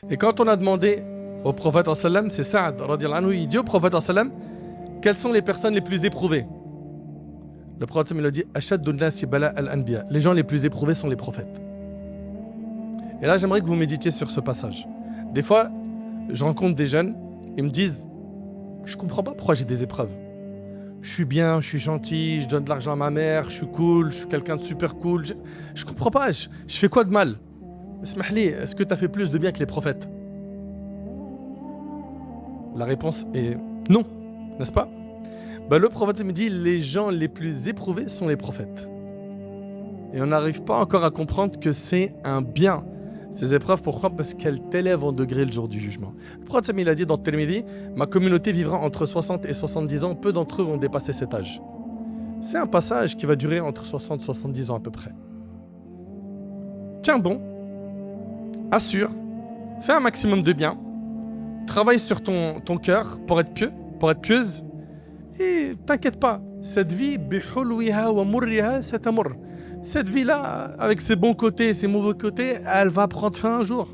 Et quand on a demandé au prophète sallam, c'est Saad radiallahu anhu, il dit au prophète sallam, quelles sont les personnes les plus éprouvées? Le prophète sallam, il a dit Ashaddu nnasi bala al-anbiya. Les gens les plus éprouvés sont les prophètes. Et là, j'aimerais que vous méditiez sur ce passage. Des fois, je rencontre des jeunes, ils me disent je comprends pas pourquoi j'ai des épreuves. Je suis bien, je suis gentil, je donne de l'argent à ma mère, je suis cool, je suis quelqu'un de super cool. Je comprends pas, je fais quoi de mal? Smahli, est-ce que tu as fait plus de bien que les prophètes? La réponse est non, n'est-ce pas? Le prophète me dit les gens les plus éprouvés sont les prophètes. Et on n'arrive pas encore à comprendre que c'est un bien. Ces épreuves, pourquoi? Parce qu'elles t'élèvent en degré le jour du jugement. Le prophète il a dit dans Tirmidhi, ma communauté vivra entre 60 et 70 ans, peu d'entre eux vont dépasser cet âge. C'est un passage qui va durer entre 60 et 70 ans à peu près. Tiens bon, assure, fais un maximum de bien, travaille sur ton cœur pour être pieux, pour être pieuse, et t'inquiète pas, cette vie, cette vie-là, avec ses bons côtés et ses mauvais côtés, elle va prendre fin un jour.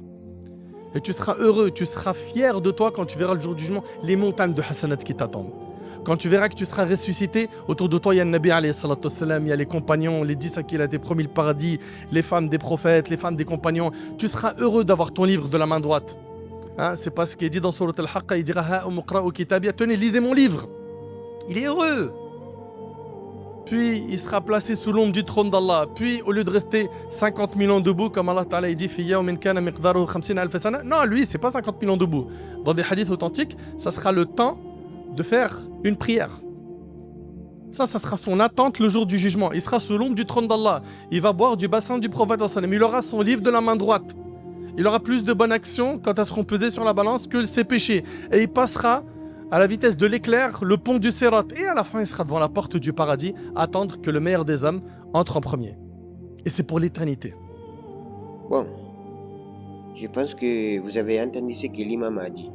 Et tu seras heureux, tu seras fier de toi quand tu verras le jour du jugement les montagnes de hasanat qui t'attendent. Quand tu verras que tu seras ressuscité, autour de toi il y a le Nabi alayhi salatu wassalam, il y a les compagnons, les 10 à qui il a été promis le paradis, les femmes des prophètes, les femmes des compagnons. Tu seras heureux d'avoir ton livre de la main droite. Hein, c'est pas ce qui est dit dans Surat al-Haqqa, il dira Ha'umqra'u kitabiyya, tenez, lisez mon livre. Il est heureux. Puis il sera placé sous l'ombre du trône d'Allah. Puis au lieu de rester 50 000 ans debout, comme Allah Ta'ala dit, non, lui, c'est pas 50 000 ans debout. Dans des hadiths authentiques, ça sera le temps de faire une prière. Ça sera son attente le jour du jugement. Il sera sous l'ombre du trône d'Allah. Il va boire du bassin du prophète. Il aura son livre de la main droite. Il aura plus de bonnes actions quand elles seront pesées sur la balance que ses péchés. Et il passera à la vitesse de l'éclair, le pont du Sirat. Et à la fin, il sera devant la porte du paradis, à attendre que le meilleur des hommes entre en premier. Et c'est pour l'éternité. Bon, je pense que vous avez entendu ce que l'imam a dit.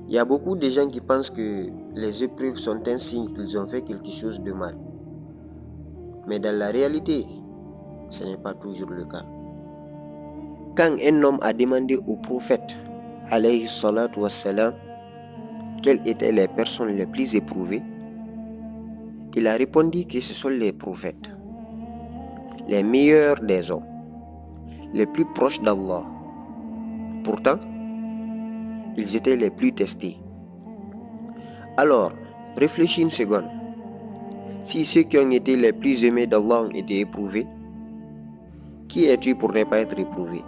Il y a beaucoup de gens qui pensent que les épreuves sont un signe qu'ils ont fait quelque chose de mal. Mais dans la réalité, ce n'est pas toujours le cas. Quand un homme a demandé au prophète, alayhi salatu wassalam, quelles étaient les personnes les plus éprouvées, il a répondu que ce sont les prophètes, les meilleurs des hommes, les plus proches d'Allah. Pourtant, ils étaient les plus testés. Alors, réfléchis une seconde. Si ceux qui ont été les plus aimés d'Allah ont été éprouvés, qui es-tu pour ne pas être éprouvé?